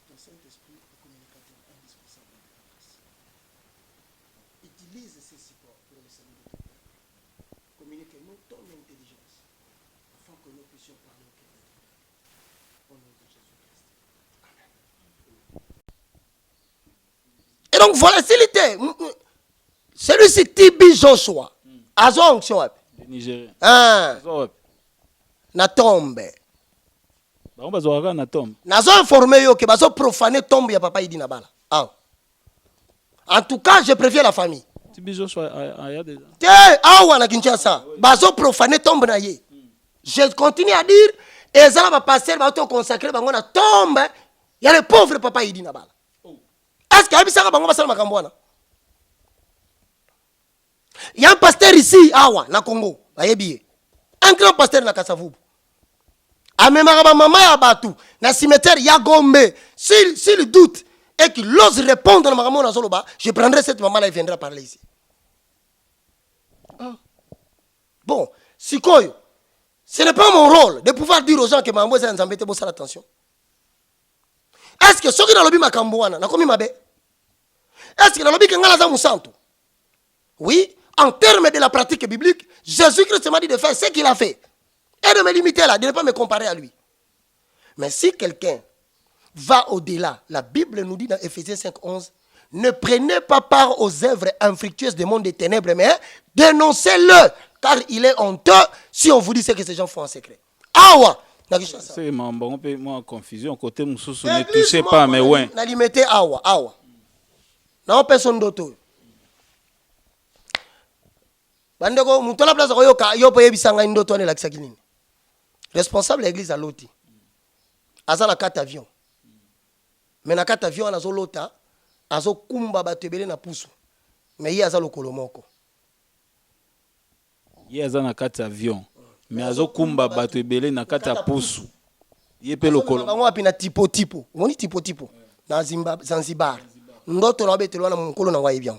Ton Saint-Esprit est communicateur indispensable de la grâce. Utilise ces supports pour le salut de ton peuple. Communique-nous ton intelligence afin que nous puissions parler au cœur de ton peuple. Au nom de Jésus-Christ. Amen. Et donc voilà, s'il était celui-ci Tibi Joshua, Azo onction Nigeria. na tombe. Na tombe. Nazo informé yo que bazo profaner tombe ya papa Idi Nabala. En tout cas, je préviens la famille. Tibi Joshua a déjà. Awa na Kinshasa, bazo profaner tombe na ye. Je continue à dire et ça va passer ba to consacrer bango na tombe ya le pauvre papa Idi Nabala. Est-ce que abisaka bango basala makambo wana? Il y a un pasteur ici, Awa, na Congo, un grand pasteur na Kasavubu. Amemara maman ya batu, na cimetière ya Gombe. S'il doute et qu'il ose répondre à maman na Zoloba, je prendrai cette maman là et viendra parler ici. Bon, Sikoyo, ce n'est pas mon rôle de pouvoir dire aux gens que maman est en embêté, bon, ça l'attention. Est-ce que ceux qui dans le lobby Makambouana, na komi mabe? Est-ce que dans le lobby Kengala za Musanto? Oui. En termes de la pratique biblique, Jésus-Christ m'a dit de faire ce qu'il a fait. Et de me limiter là, de ne pas me comparer à lui. Mais si quelqu'un va au-delà, la Bible nous dit dans Ephésiens 5:11, ne prenez pas part aux œuvres infructueuses du monde des ténèbres, mais dénoncez-le, car il est honteux si on vous dit ce que ces gens font en secret. Awa! C'est moi confusion, côté Moussoussou, ne touchez pas, mais ouais. Na limité awa. Na personne d'autre. Bandeko mutola place koyoka yo po yebisanga ndoto ane lakisa kinini. Responsable l'église à loti. Aza na carte avion. Mais na carte avion azo lota, azo kumba batebele na pusu. Mais yi aza lokolo moko. Yi aza na carte avion. Mais azo kumba batebele na carte pusu. Yi pe lokolo. Bango api na tipo. Moni tipo. Na Zanzibar. Ndoto na betelo na mukolo na wa yebian.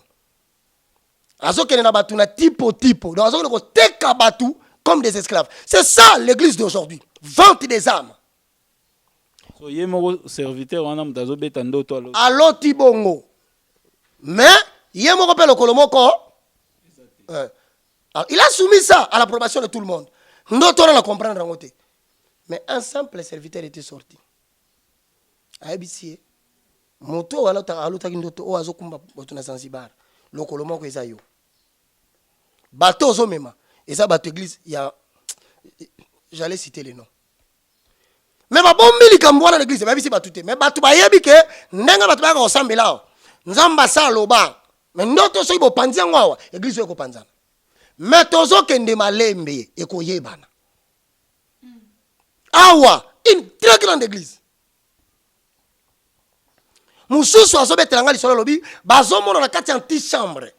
Azo kene na batu na tipo. Donc azo ko teka batu comme des esclaves. C'est ça l'église d'aujourd'hui. Vente des âmes. So ye moko serviteur wana mutazo beta ndoto alo. Aloti bongo. Mais ye moko pe lokolo moko. Il a soumis ça à l'approbation de tout le monde. Ndoto na comprendre ngote. Mais un simple serviteur était sorti. Abisie. Moto alota ndoto o azo kumba botu na Zanzibar. Lokolo moko eza yo. Bateau zo mema. Et ça, bateau église, il y a. J'allais citer les noms. Mais ma bombe, il y a l'église, mais c'est pas tout. Mais bateau, il y a que, n'enga bateau, il y a ensemble là. Nzamba sa loba. Mais notre so, il y a panzan wawa. Église, il y a panzan. Mais tozo kende malembe, et ko yebana. Awa, une très grande église. Moussou, azo betelanga, l'isolo lobi, bazo mono na kati anti-chambre.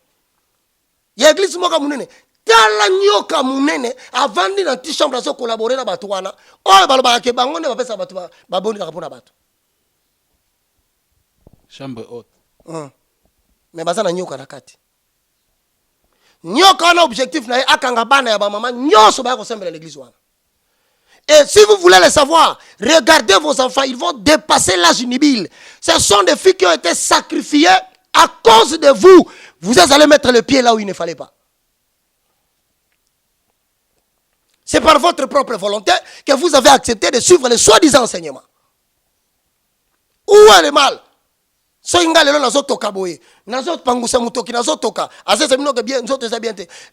Il y a l'église, moka mounene. Tala nyoka munene avandi na chambre aso collaborer na batu wana oyo baloba ke bango ne bapesa batu baboni na kapona batu chambre haute mais baza na nyoka na kati nyoka na objectif na akanga bana ya ba mama nyoso ba ko sembela l'église wana. Et si vous voulez le savoir, regardez vos enfants, ils vont dépasser l'âge nubile. Ce sont des filles qui ont été sacrifiées à cause de vous. Vous allez mettre le pied là où il ne fallait pas. C'est par votre propre volonté que vous avez accepté de suivre les soi-disant enseignements. Où est le mal?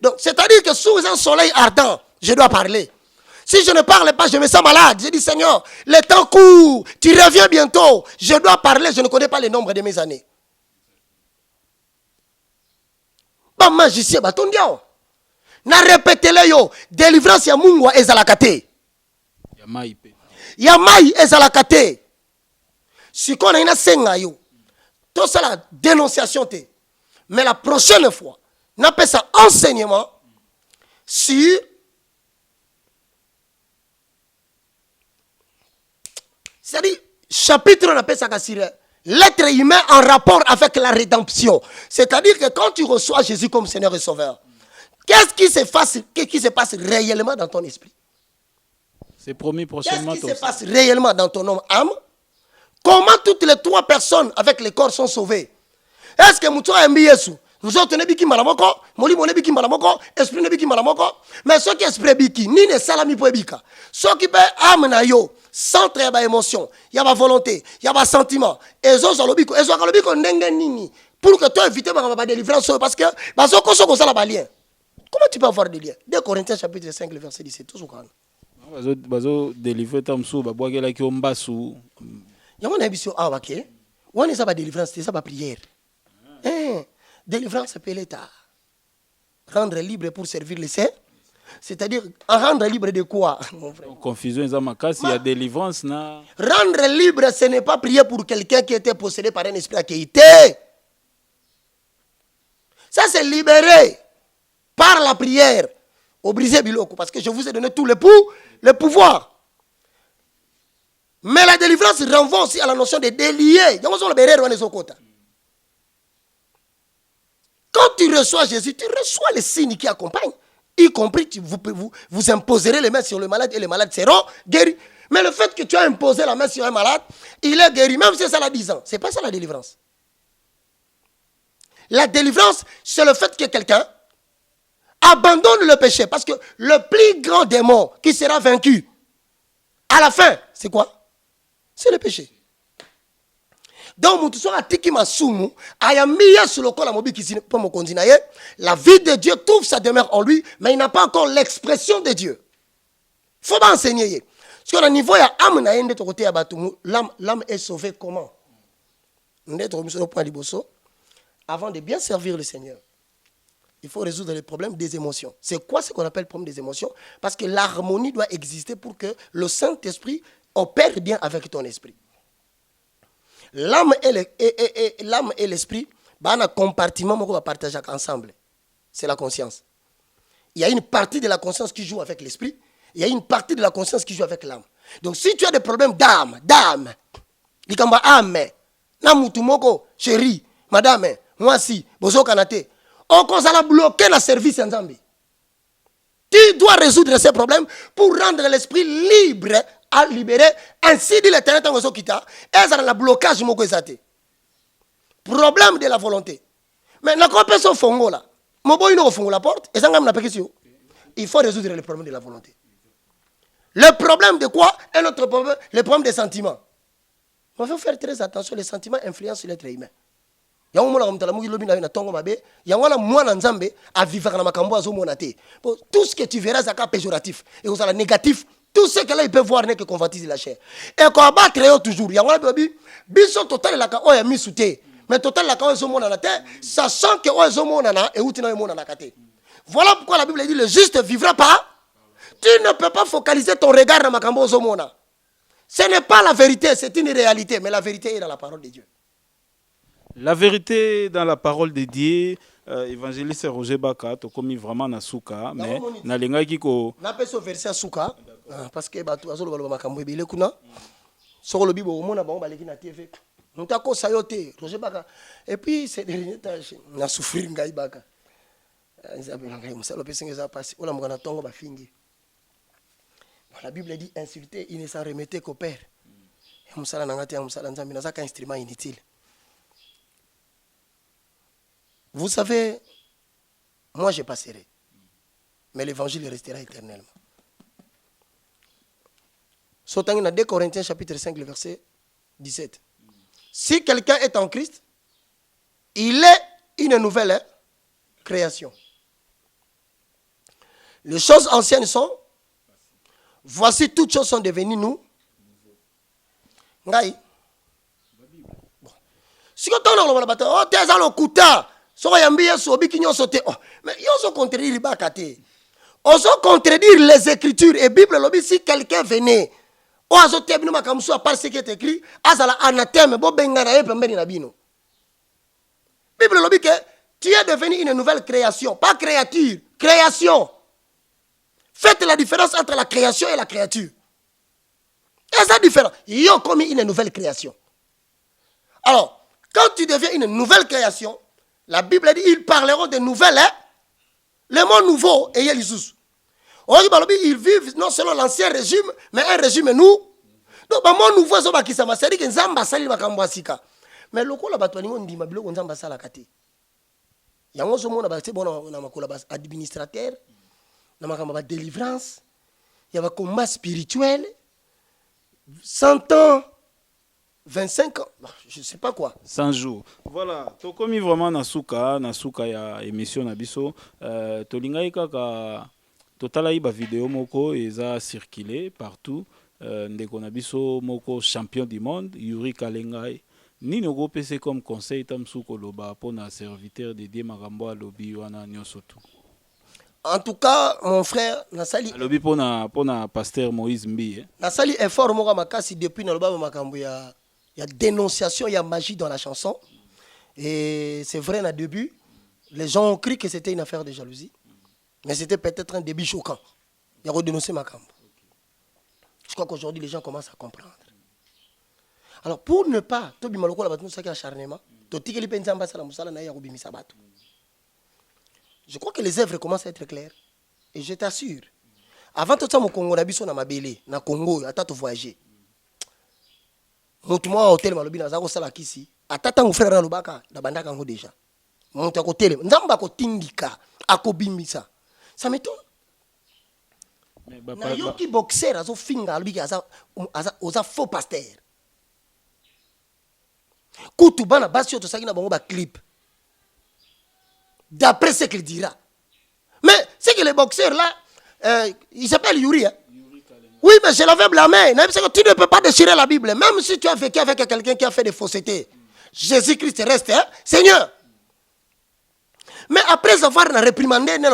Donc, c'est-à-dire que sous un soleil ardent, je dois parler. Si je ne parle pas, je me sens malade. Je dis, Seigneur, le temps court, tu reviens bientôt. Je dois parler, je ne connais pas le nombre de mes années. Pas magicien, bah, ton diao. Na répétez-le yo, délivrance ya Mungu ezalakate. Ya mai ezalakate. Si qu'on a une senga yo, tout ça la dénonciation te. Mais la prochaine fois, n'a pas ça enseignement sur c'est-à-dire chapitre on appelle ça sur l'être humain en rapport avec la rédemption. C'est-à-dire que quand tu reçois Jésus comme Seigneur et Sauveur, qu'est-ce qui se passe réellement dans ton esprit? C'est promis prochainement. Qu'est-ce qui se passe réellement dans ton âme? Comment toutes les 3 personnes avec les corps sont sauvées? Est-ce que Moutou a aimé Yesu? Nous autres, on est biki malamoko, moli mon biki malamoko, esprit ne biki malamoko. Mais ce qui est esprit biki, ni ne salami pour bika. Ce qui peut amener yo, centre ya ba émotion, ya ba volonté, ya ba sentiment. Et zo zalobiko, et zo kalobiko ndenge nini pour que toi éviter ma délivrance parce que bazo ko so la balien. Comment tu peux avoir des liens? 2 Corinthiens chapitre 5 le verset 17 tout ce qu'on. Bazo délivrer tamsou ba boakela ki ombasu. Yango na biso awake. Wani ça ba délivrance, c'est ça ba prière. Délivrance c'est l'état. Rendre libre pour servir les saints. C'est-à-dire rendre libre de quoi, mon frère? Confusion il y a délivrance na. Rendre libre, ce n'est pas prier pour quelqu'un qui était possédé par un esprit qui était. Ça c'est libéré par la prière. Au brisé biloko parce que je vous ai donné tout le pouvoir. Mais la délivrance renvoie aussi à la notion de délier. Quand tu reçois Jésus, tu reçois les signes qui accompagnent. Y compris, vous imposerez les mains sur le malade et les malades seront guéris. Mais le fait que tu as imposé la main sur un malade, il est guéri, même si ça a 10 ans. Ce n'est pas ça la délivrance. La délivrance, c'est le fait que quelqu'un abandonne le péché. Parce que le plus grand démon qui sera vaincu, à la fin, c'est quoi? C'est le péché. Donc, la vie de Dieu trouve sa demeure en lui, mais il n'a pas encore l'expression de Dieu. Il faut pas enseigner. Parce qu'au niveau, l'âme est sauvée comment? Avant de bien servir le Seigneur, il faut résoudre les problèmes des émotions. C'est quoi ce qu'on appelle le problème des émotions? Parce que l'harmonie doit exister pour que le Saint-Esprit opère bien avec ton esprit. L'âme et l'esprit, un compartiment qu'on va partager ensemble. C'est la conscience. Il y a une partie de la conscience qui joue avec l'esprit. Il y a une partie de la conscience qui joue avec l'âme. Donc si tu as des problèmes d'âme, likamba âme, namutumoko, chérie, madame, moi si, bozo kanate, on a bloqué le service en Zambie. Tu dois résoudre ces problèmes pour rendre l'esprit libre à libérer. Ainsi dit l'Éternel tant que kita, et ça le blocage moko ezate. Problème de la volonté. Mais na ko peso fongo là. Mo boy no fongo la porte et ça ngam na pekisio. Il faut résoudre le problème de la volonté. Le problème de quoi? Un autre problème, le problème des sentiments. Il faut faire très attention, les sentiments influencent l'être humain. Tout ce que tu verras, c'est péjoratif. Et vous avez négatif. Tout ce que là, il peut voir n'est que convoitise la chair. Et quand on bat très haut toujours, il y a un baby, biso total la ka oya misute. Mais total la ka oya zomo na terre, sachant que oya zomo na et outina mo na kate. Voilà pourquoi la Bible dit le juste vivra pas. Tu ne peux pas focaliser ton regard dans makambo zomo na. Ce n'est pas la vérité, c'est une réalité, mais la vérité est dans la parole de Dieu. La vérité dans la parole de Dieu, évangéliste Roger Baka, tu commis vraiment na souka, mais na lenga kiko. Na peso verset souka, parce que batu azolo baloba makambo ebele kuna. Soko lobi bo mona bango baleki na TV. Nta ko sayote Roger Baka. Et puis c'est dernier tâche na souffrir ngai Baka. Nzabe ngai musalo pesinga za passer. Ola mwana tongo ba fingi. La Bible dit insulter, il ne s'en remettait qu'au Père. Musala nangati ya musala nzambe na zaka instrument inutile. Vous savez, moi je passerai, mais l'évangile restera éternellement. Sautant dans 2 Corinthiens chapitre 5, le verset 17. Si quelqu'un est en Christ, il est une nouvelle création. Les choses anciennes sont, voici toutes choses sont devenues nous. Ngai. Si on a le bâton, oh, t'es à l'okuta. Mais ils ont contredire les bakate. Ils ont contredire les Écritures. Et Bible lobby si quelqu'un venait, parce ce qui est écrit, azala anathème, bo bengana e pembeni na bino. Bible lobby que tu es devenu une nouvelle création, pas créature, création. Faites la différence entre la création et la créature. Et ça différent. Ils ont commis une nouvelle création. Alors, quand tu deviens une nouvelle création, la Bible dit ils parleront de nouvelles, hein? Le mot nouveau et Jésus. Ils vivent non seulement l'ancien régime, mais un régime donc bamo nouveau zo bakisa masari ke nzamba sali makambo asika mais lokola bato balingo ndima biloko nzamba sala kati yango zo mona ba c'est bon na makola ba administrateur na makambo ba délivrance ya ba combat spirituel 100 ans 25 ans, je sais pas quoi. 100 jours. Voilà, to komi vraiment nasuka ya émission na biso. Tolingai kaka totala iba vidéo moko eza circulé partout. Ndeko na biso moko champion du monde Yuri Kalengai. Nini go pese comme conseil tamsuko loba pona serviteur de Dieu makambo alobi wana nyosotu. En tout cas, mon frère, Nasali. Alobi pona pasteur Moïse Mbi. Nasali effort moko makasi depuis na loba makambo ya dénonciation, il y a magie dans la chanson. Et c'est vrai, au début, les gens ont cru que c'était une affaire de jalousie. Mais c'était peut-être un début choquant. Il y a dénoncé ma camp. Je crois qu'aujourd'hui, les gens commencent à comprendre. Alors, pour ne pas, je crois que les œuvres commencent à être claires. Et je t'assure, avant tout ça, mon Congo, na mabélé, na Congo, à tout voyager. Motu mwa hotel malobi na zako sala kisi atata ngo frère na lobaka na bandaka ngo déjà motu akotelé nzamba ko tindika akobimbisa ça m'étonne mais na yoki boxer azo finga alobiki aza oza faux pasteur kutu bana basi to sakina bango ba clip d'après ce qu'il dira mais c'est que les boxeurs là il s'appelle Yuri hein? Oui, mais je l'avais blâmé. Tu ne peux pas déchirer la Bible. Même si tu as vécu avec quelqu'un qui a fait des faussetés. Jésus-Christ reste, hein? Seigneur. Mais après avoir réprimandé, mais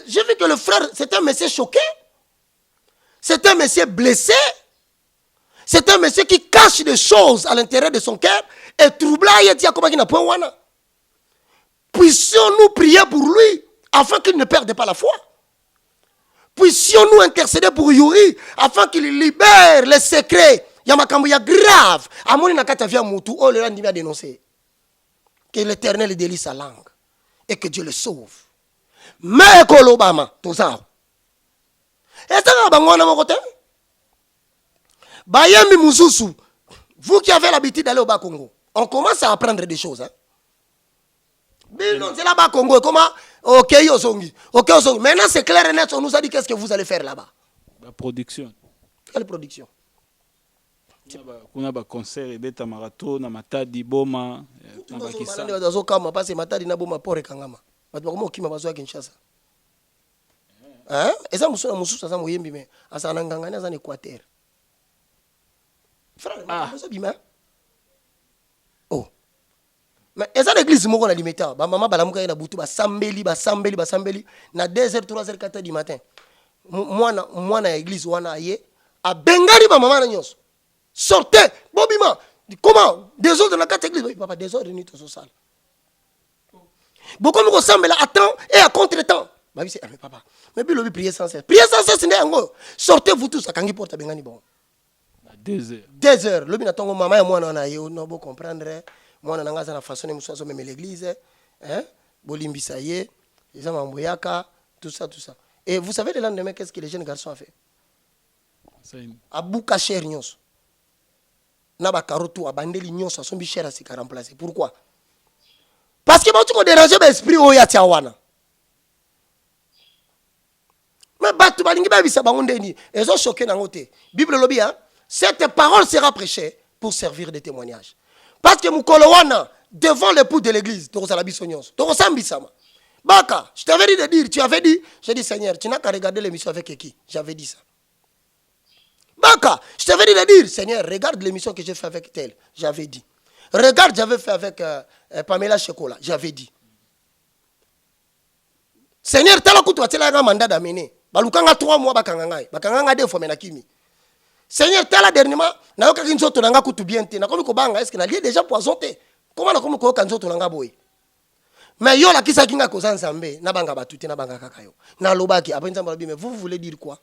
j'ai vu que le frère, c'était un monsieur choqué. C'est un monsieur blessé. C'est un monsieur qui cache des choses à l'intérieur de son cœur. Et troubla, il dit comment il n'a pas wana. Puissions-nous prier pour lui afin qu'il ne perde pas la foi. Puissions-nous intercéder pour Yuri afin qu'il libère les secrets. Yamakambo ya grave. Amoni nakata via mutu. Oh, le randimi a dénoncé. Que l'Éternel délie sa langue. Et que Dieu le sauve. Mais Kolobama, tout ça. Et ça va bango na mon côté. Bayemi Mususu. Vous qui avez l'habitude d'aller au Bas-Congo, on commence à apprendre des choses. Hein? C'est là-bas Congo. Comment? Ok, Osongi. Ok, Osongi. Maintenant, c'est clair et net. On nous a dit qu'est-ce que vous allez faire là-bas. La production. Quelle production? On a un concert et beta marathon, na matadi boma, na bakisa. Dazo kama passe matadi na boma pore kangama. Batu bakoma okima bazo ya Kinshasa. Hein? Eza musu ça moyembi mais asa nangangana za Équateur. Frère, ça bima. Oh. Mais eza l'église moko na limeta, ba mama balamuka na butu ba sambeli na 2h 3h 4h du matin. Moi na église wana ye a bengari ba mama na nyonso. Sortez, Bobima. Comment? Désordre dans la 4 églises. Papa, désordre ni tout ça. Beaucoup de gens attendent et à contre-temps. Mais papa, mais puis le prier sans cesse. Prier sans cesse, c'est un go. Sortez-vous tous à Kangi Porte à Bengani bon. 2h. 2h. Le binatongo maman et moi on a eu no bo comprendre. Moi on a ngasa na façon de muso même l'église. Hein? Bolimbi ça y est. Les hommes Mboyaka, tout ça. Et vous savez le lendemain qu'est-ce que les jeunes garçons ont fait? Abou Kacher Nyos. Naba karoto abandeli nyonso asombi cher asika remplacer. Pourquoi? Parce que tu déranger l'esprit oya tiawana. Mais batu balingi ba bisa bango ndeni ezo choqué na ngote. Bible lobi hein, cette parole sera prêchée pour servir de témoignage. Parce que mukolo wana devant l'époux de l'église, to sala biso nyonso. To sambisama. Baka, je t'avais dit de dire, tu avais dit, j'ai dit Seigneur, tu n'as qu'à regarder l'émission avec qui? J'avais dit ça. Baka, je t'avais dit de dire, Seigneur, regarde l'émission que j'ai fait avec tel. J'avais dit. Regarde, j'avais fait avec Pamela Chekola. J'avais dit. Seigneur, tu as un mandat d'amener. Balukanga 3 mois, bakanga 2 fois menakimi. Seigneur, tu as dernièrement, na yoka kinzoto nanga kutu bien te. Na komi ko banga, est-ce que na lié déjà poisonté? Comment na komi ko kanzoto nanga boy? Mais yo la kisa kinga ko zanzambe, na banga batuti na banga kakayo. Na lobaki, après nzamba lobi, mais vous voulez dire quoi?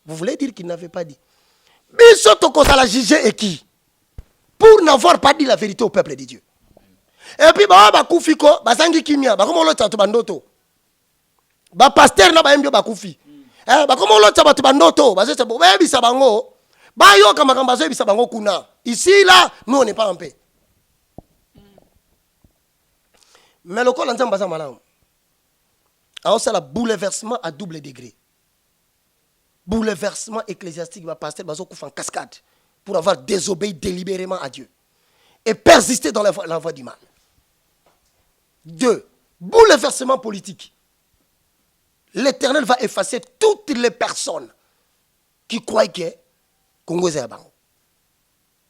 Vous voulez dire qu'il n'avait pas dit? Bisoto la juger et qui? Pour n'avoir pas dit la vérité au peuple de Dieu. Et puis, ba kufiko, ba zangi kimia, ba komo lo tato bandoto. Ba pasteur na ba mbio ba kufi. Comment l'autre va te bandoto, basé c'est bon, baby sabango, bayo kamakambazo baby sabango kuna. Ici là, nous on n'est pas en paix. Mais le col ensemble basa malam. Alors c'est le bouleversement à double degré. Bouleversement ecclésiastique va passer baso en cascade pour avoir désobéi délibérément à Dieu et persister dans la voie du mal. 2. Bouleversement politique. L'Éternel va effacer toutes les personnes qui croient que Congo est Bango.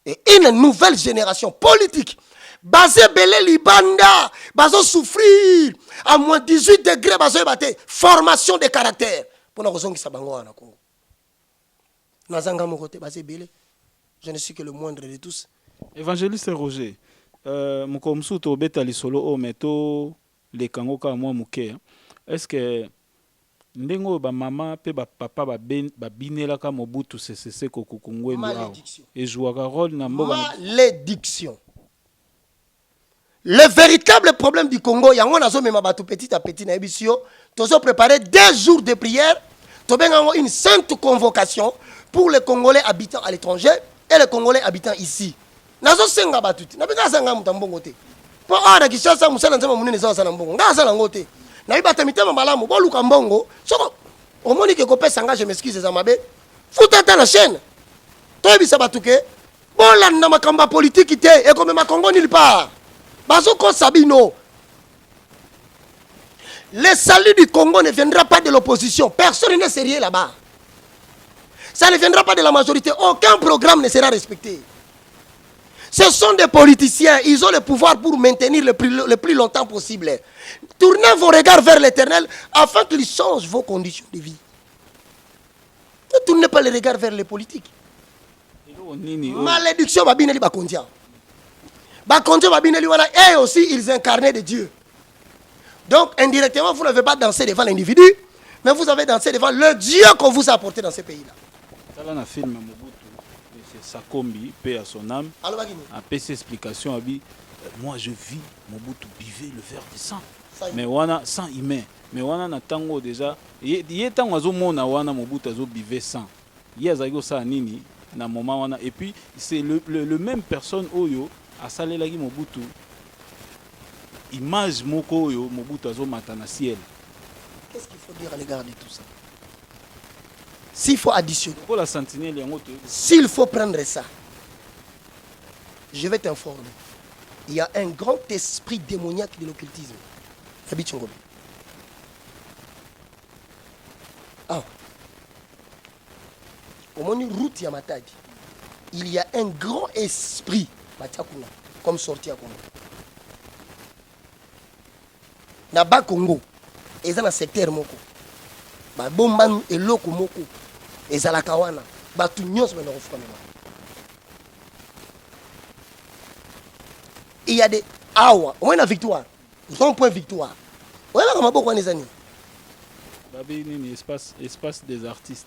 Et une nouvelle génération politique basée belé libanda, basée souffrir à moins 18 degrés, basée battre formation de caractère pour nous raison qui s'abango en Congo. Nazanga mon côté basé belé. Je ne suis que le moindre de tous. Évangéliste Roger, mukomsu to betali solo o meto le kango ka moi muke. Est-ce que ndengo ba mama pe ba papa ba binela ka Mobutu CCC ko kukungwe no et jouaka rôle na mboka malédiction. Le véritable problème du Congo, yango nazo mema batu petit à petit na ebisio, tozo préparer 2 jours de prière, to bengango une sainte convocation pour les Congolais habitant à l'étranger et les Congolais habitant ici. Nazo senga batuti, na benga sanga mutambongo te. Po ara kishasa musala nzema munene za sala mbongo, nga sala ngote. Na ibata mitema malamu bo luka mbongo, soko omoni ke kopesa nga je m'excuse za mabe. Futa ta la chaîne. To ebisa batuke, bola na makamba politique te et comme ma Congo nulle part. Bazoko Sabino. Le salut du Congo ne viendra pas de l'opposition. Personne n'est sérieux là-bas. Ça ne viendra pas de la majorité. Aucun programme ne sera respecté. Ce sont des politiciens. Ils ont le pouvoir pour maintenir le plus longtemps possible. Tournez vos regards vers l'Éternel afin qu'il change vos conditions de vie. Ne tournez pas les regards vers les politiques. Malédiction, babineli bakondia. Bakondia, babineli wana, et aussi ils incarnaient de Dieu. Donc, indirectement, vous n'avez pas dansé devant l'individu, mais vous avez dansé devant le Dieu qu'on vous a apporté dans ce pays-là. Ça là, film Mobutu, c'est Sakombi, paix à son âme. A PC explication, a dit, moi je vis, Mobutu buvait le verre de sang. Mais wana sang humain. Mais wana na tango déjà, il y a tango azo mona wana Mobutu azo buvait sang. Il y a zago sa nini na moment wana. Et puis c'est le même personne oyo a salé lagi Mobutu. Image moko oyo Mobutu azo matana ciel. Qu'est-ce qu'il faut dire à l'égard de tout ça? S'il faut additionner, pour la sentinelle, s'il faut prendre ça, je vais t'informer. Il y a un grand esprit démoniaque de l'occultisme. Ah. Au moment route Yamatadi, il y a un grand esprit comme sorti à Congo. Naba Congo, et dans le secteur moko. Ba bomban et loko moko. Et ça la kawana. Ba tout nyos mais non il y a des awa. On a une victoire. Point victoire. On a comme beaucoup les années. Babi ni espace des artistes.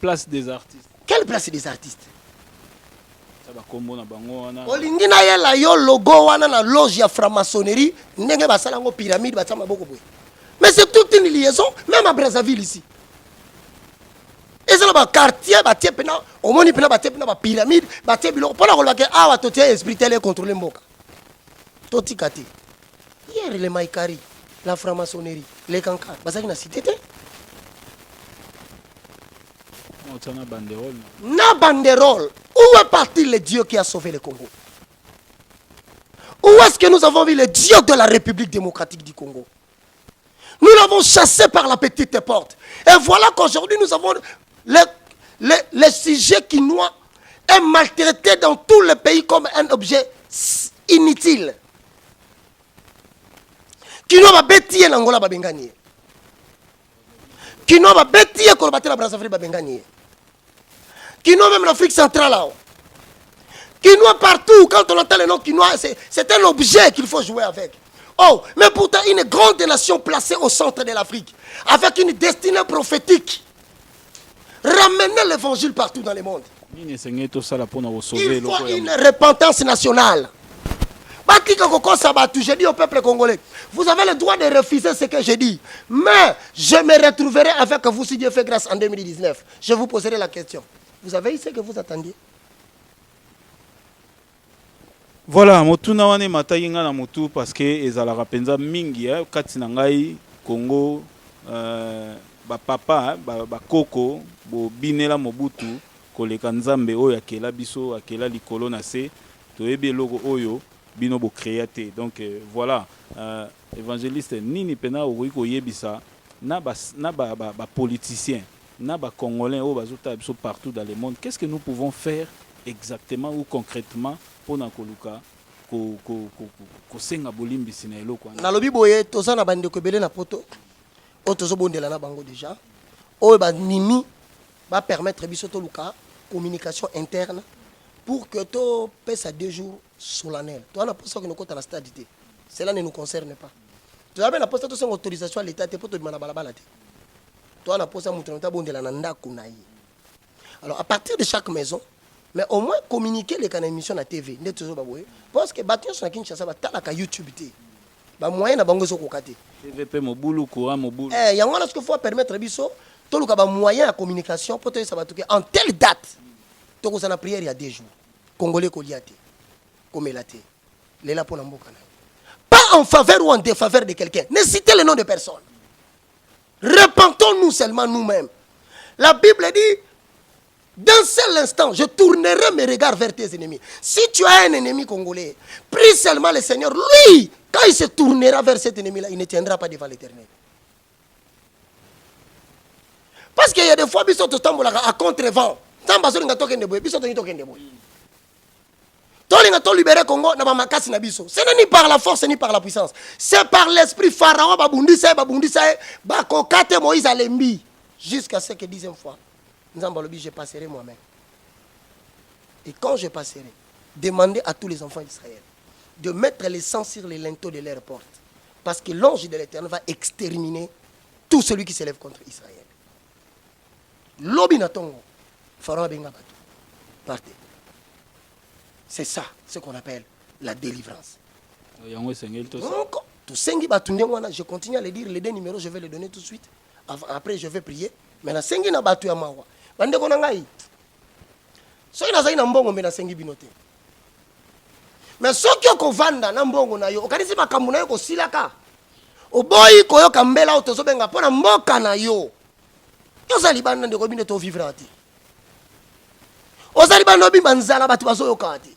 Place des artistes. Quelle place des artistes? Ça va kombo na bango wana. Olingi na yela yo logo wana na loge ya franc-maçonnerie, ndenge ba sala ngo pyramide ba tsama boko boy. Mais c'est toute une liaison, même à Brazzaville ici. Et c'est là quartier, batie pena, au moni pena batie pena ba pyramide, batie bilo. Pour la relever que ah wa toti esprit tel contrôler mboka. Toti kati. Hier les maïkari, la franc-maçonnerie, les cancans, bazaki na cité. Na banderole. Na banderole. Où est parti le Dieu qui a sauvé le Congo? Où est-ce que nous avons vu le Dieu de la République démocratique du Congo? Nous l'avons chassé par la petite porte. Et voilà qu'aujourd'hui nous avons le sujet quinois est maltraité dans tout le pays comme un objet inutile. Quinois va bêtier l'Angola babengani. Quinois va bêtier Kolbate la Brazzaville babengani. Quinois même l'Afrique centrale là. Quinois partout, quand on entend le nom quinois, c'est un objet qu'il faut jouer avec. Oh, mais pourtant une grande nation placée au centre de l'Afrique, avec une destinée prophétique. Ramener l'évangile partout dans le monde. Il faut une repentance nationale. Je dis au peuple congolais, vous avez le droit de refuser ce que je dis. Mais je me retrouverai avec vous si Dieu fait grâce en 2019. Je vous poserai la question. Vous avez eu ce que vous attendiez? Voilà, motuna wane matayinga na motu parce que ezalaka penza mingi kati na ngai Congo ba papa ba koko bo binela mobutu koleka nzambe oyo akela biso akela likolo na se toyebi eloko oyo bino bo créaté. Donc voilà, évangéliste nini pena okoki koyebisa na ba politiciens na ba congolais oyo bazota biso partout dans le monde. Qu'est-ce que nous pouvons faire exactement ou concrètement pour na koluka ko senga bolimbisi na eloko wana? Na lobi boye toza na bande ko belé na poto o tozo bondela na bango déjà o ba nimi va permettre biso to luka communication interne pour que to pesa 2 jours solennels. Toi na posa que nous compte na stade. Cela ne nous concerne pas. Tu as bien la posa to sans autorisation à l'état te poto dimana balabala te. Toi na posa mutu na bondela na ndako na ye. Alors à partir de chaque maison, mais au moins communiquer les canaux émission à TV ne toujours pas boye parce que bâtiment sur la Kinshasa ba talaka YouTube té ba moyen na bango soko kate TVP mobulu courant mobulu yango na ce qu'il faut permettre biso to luka ba moyen de communication pour to ça ba en telle date to ko sana prière il y a 2 jours congolais ko liaté comme elaté les là pour na mboka na pas en faveur ou en défaveur de quelqu'un, ne citez le nom de personne. Repentons-nous seulement nous-mêmes. La Bible dit d'un seul instant, je tournerai mes regards vers tes ennemis. Si tu as un ennemi congolais, prie seulement le Seigneur. Lui, quand il se tournera vers cet ennemi-là, il ne tiendra pas devant l'Éternel. Parce qu'il y a des fois, ils sont à contre-vent. Ce n'est ni par la force ni par la puissance. C'est par l'esprit Pharaon, Moïse Alembi. Jusqu'à ce que 10e fois, je passerai moi-même. Et quand je passerai, demandez à tous les enfants d'Israël de mettre les sangs sur les linteaux de leurs portes. Parce que l'ange de l'Éternel va exterminer tout celui qui s'élève contre Israël. Lobi natongo, Pharaon benga bato. Partez. C'est ça, ce qu'on appelle la délivrance. Je continue à le dire, les 2 numéros, je vais les donner tout de suite. Après, je vais prier. Maintenant, sengi na batu ya mawa. Bande ko nangai. So ina zaina mbongo mena sengi binote. Mais soki okovanda na mbongo na yo, okanisi makambo na yo ko silaka. Oboyi ko yo kambela otozo benga pona mboka na yo. Yo zali banda ndeko bino to vivre ati. Ozali banda bimba nzala batu bazo yo kati.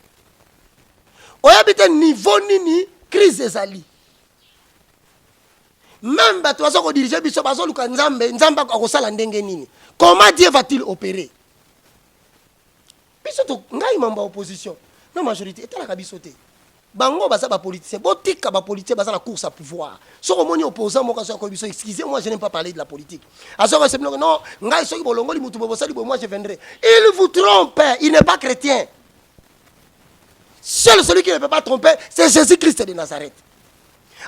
Oyabite niveau nini crise ezali. Même bato bazo ko diriger biso bazo luka nzambe akosala ndenge nini. Comment Dieu va-t-il opérer? Biso to ngai mamba opposition. Na majorité etala ka biso te. Bango baza ba politicien, botika ba politicien baza la course à pouvoir. Soko moni opposant mo ka so ko biso, excusez-moi, je n'aime pas parler de la politique. Azo c'est non, ngai soki bolongoli mutu bobosali bo moi je viendrai. Il vous trompe, il n'est pas chrétien. Seul celui qui ne peut pas tromper, c'est Jésus-Christ de Nazareth.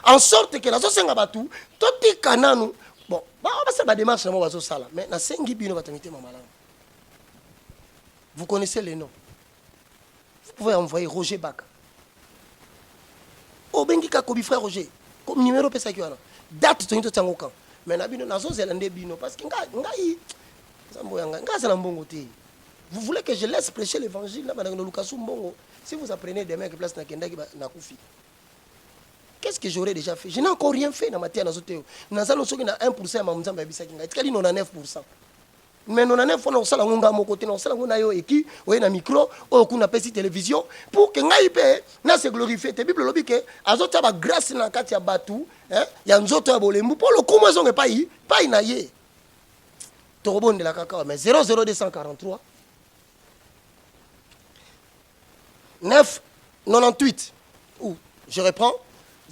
En sorte que la sosenga batu, toti kananu, bon, on va faire la démarche na mo bazo sala, mais na sengi bino batamite mamala. Vous connaissez les noms. Vous pouvez envoyer Roger Baka. Obengi ka kobi frère Roger. Comme numéro pesa ki wana. Date to nto tango kan. Mais na bino nazo zelande bino parce que ngai zambo yanga ngai sala mbongo te. Vous voulez que je laisse prêcher l'évangile là dans Lukasu mbongo? Si vous apprenez demain que place na kendaki na kufi. Qu'est-ce que j'aurais déjà fait? Je n'ai encore rien fait dans ma terre. Nous avons 1% à Mamzamba Bisaki. Il y a 99%. Mais nous avons fait ça à mon côté. Nous avons équipe, un micro, on a fait télévision pour que nous se glorifier. La Bible dit que azote ba grâce na kati ya batu, il y a nzoto ya bolembu pour le coup moi on pas inaye. Torobon de la cacao mais 00243 9 98 ou je reprends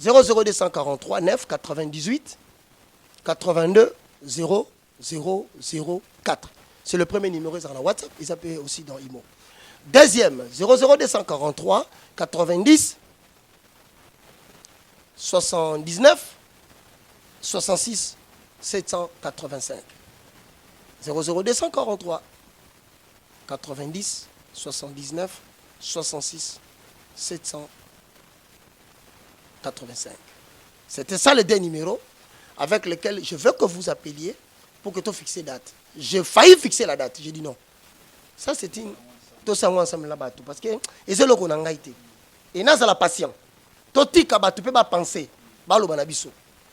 00243 9 98 82 0004. C'est le premier numéro sur la WhatsApp, ils appellent aussi dans IMO. Deuxième 00243 90 79 66 785. 00243 90 79 66 785. 85. C'était ça les deux numéros avec lesquels je veux que vous appeliez pour que tu fixes date. J'ai failli fixer la date. J'ai dit non. Ça, c'est une... Tout ça, ensemble là-bas. Parce que... Et c'est là qu'on a été. Et là, c'est la patience. Tout ce que tu peux pas penser.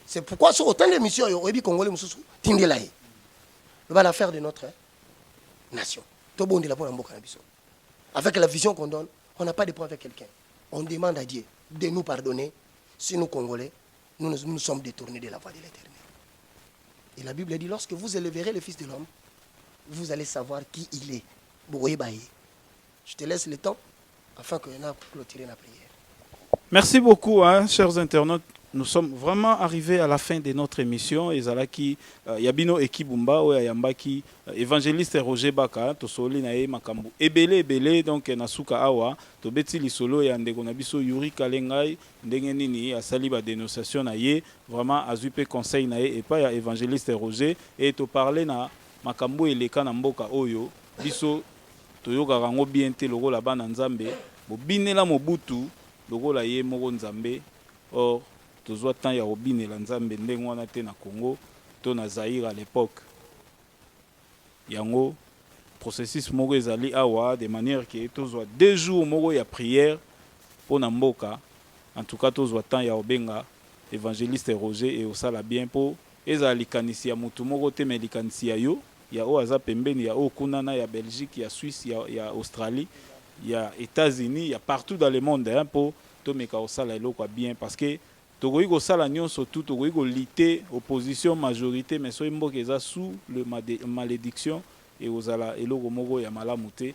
C'est pourquoi sur autant d'émissions, il y a des Congolais qui sont là. C'est l'affaire de notre nation. Avec la vision qu'on donne, on n'a pas de point avec quelqu'un. On demande à Dieu de nous pardonner si nous, Congolais, nous sommes détournés de la voie de l'Éternel. Et la Bible dit, lorsque vous élèverez le Fils de l'homme, vous allez savoir qui il est. Je te laisse le temps afin que nous clôturer la prière. Merci beaucoup, hein, chers internautes. Nous sommes vraiment arrivés à la fin de notre émission. Ezalaki Yabino Ekibumba ou Yambaki évangéliste Roger Baka to soli na ye makambu ebele donc nasuka awa to beti lisolo ya ndeko na biso Yuri Kalengai ndenge nini asali ba dénonciation na ye vraiment azupe conseil na ye et pas ya évangéliste Roger et to parler na makambu eleka na mboka oyo biso toyoka rango bien te lokola bana nzambe bobinela mobutu lokola ye moko nzambe or tozwa temps ya robinela nzambe ndenge wana te na Congo to na Zaïre à l'époque yango processus moko ezali awa de manière que tozwa 2 jours moko ya prière pour na mboka en tout cas tozwa temps ya obenga évangéliste Roger et osala bien po ezala likanisi ya mutu moko te me likanisi ya yo ya o aza pembeni ya o kunana ya Belgique ya Suisse ya Australie ya États-Unis ya partout dans le monde hein, po to meka osala eloko bien parce que tokoki kosala nyonso tout tokoki kolite opposition majorité mais soki mboka eza sous le malédiction et ozala eloko moko ya malamu te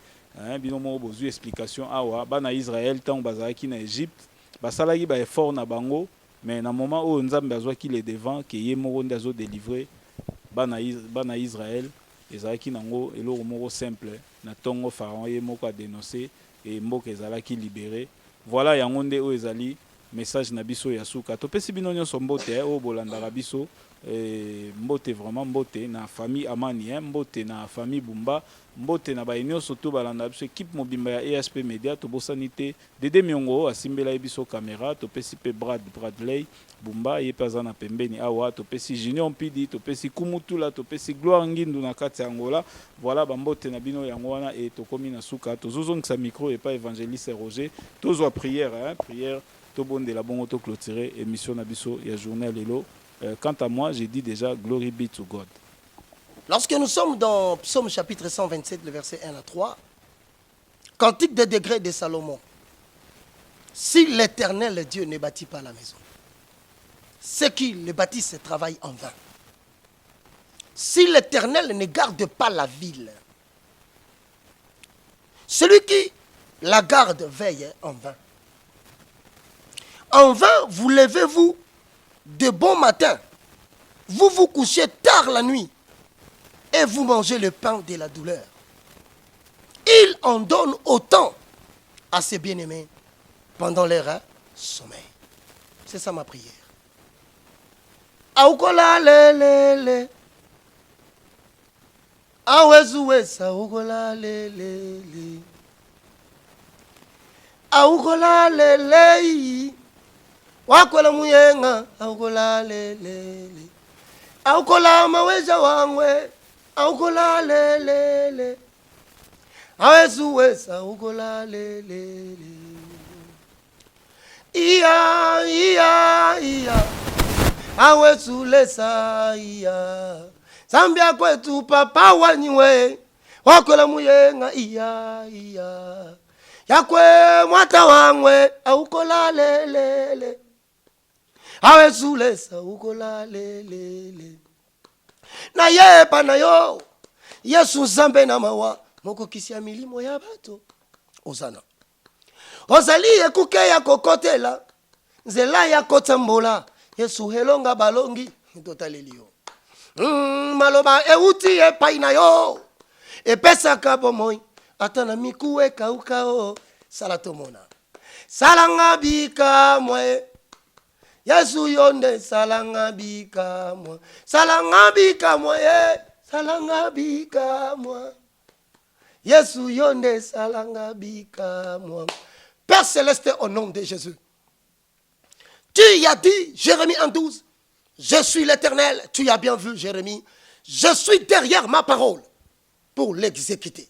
bino moko bozwi explication awa bana Israël ntango bazalaki na Égypte basalaki ba effort na bango mais na moment oyo nzambe azwaki le devant ke ye moko nde azodélivre bana Israël ezalaki nango eloko moko simple na ntongo pharaon ye moko adénoncé et mboka ezalaki libéré voilà yango nde oyo ezali message na biso ya suka topesi bino nyonso mbote o bolandaka biso mbote vraiment mbote na famille Amani mbote na famille Bumba mbote na baye nyonso to balanda biso équipe mobimba ya ESP Media tobosani te Dede Miongo asimbela biso caméra topesi pe Bradley Bumba ye paza na pembeni awa topesi Junior Mpidi topesi Kumutula topesi Gloire Ngindu na kati Angola voilà bambote na bino yango wana et tokomi na suka tozozongisa micro et pas évangéliste Roger tozwa prière prière to bonde la bongo to clôturer émission na biso ya journée lelo. Quant à moi, j'ai dit déjà glory be to God. Lorsque nous sommes dans Psaume chapitre 127, le verset 1 à 3, cantique des degrés de Salomon. Si l'Éternel Dieu ne bâtit pas la maison, ceux qui le bâtissent travaillent en vain. Si l'Éternel ne garde pas la ville, celui qui la garde veille en vain. En vain, vous levez-vous de bon matin, vous vous couchez tard la nuit et vous mangez le pain de la douleur. Il en donne autant à ses bien-aimés pendant leur sommeil. C'est ça ma prière. Aoukola le Aouezoué sa aoukola le Aoukola le wakola muyenga aukola lele aukola maweja wangwe aukola lele awezuwesa aukola lele iya awezulesa iya zambia kwetu papa wanywe wakola muyenga iya yakwe mwata wangwe aukola lele awezulesa ukola lele na yepa na yo Yesu nzambe na mawa mokokisi ya milimo ya bato ozana ozali ekuke ya kokotela nzela ya kotambola Yesu helonga balongi totaleli yo maloba euti epai na yo epesaka bomoi ata na miku ekauka o sala tomona salanga bika mwe Yesu yonde salanga bika mwa salanga bika mwa Yesu yonde salanga bika mwa. Père céleste, au nom de Jésus, Tu y as dit, Jérémie 1,12, je suis l'Éternel, tu as bien vu, Jérémie, je suis derrière ma parole pour l'exécuter.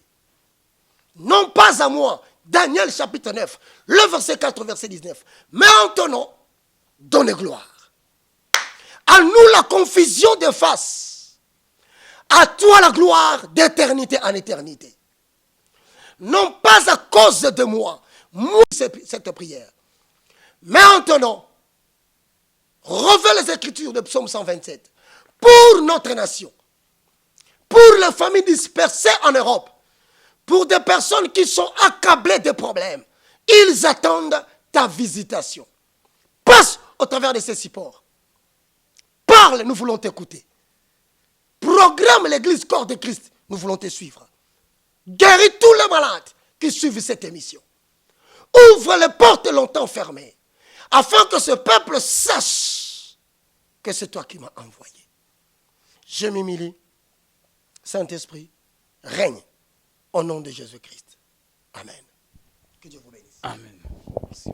Non pas à moi, Daniel chapitre 9, le verset 4, verset 19, mais en ton nom, donne gloire. À nous la confusion des faces, à toi la gloire d'éternité en éternité. Non pas à cause de moi, cette prière, mais en ton nom, revêt les Écritures de Psaume 127 pour notre nation, pour les familles dispersées en Europe, pour des personnes qui sont accablées de problèmes. Ils attendent ta visitation. Passe au travers de ces supports. Parle, nous voulons t'écouter. Programme l'église corps de Christ, nous voulons te suivre. Guéris tous les malades qui suivent cette émission. Ouvre les portes longtemps fermées, afin que ce peuple sache que c'est toi qui m'as envoyé. Je m'humilie. Saint-Esprit, règne au nom de Jésus-Christ. Amen. Que Dieu vous bénisse. Amen. Merci.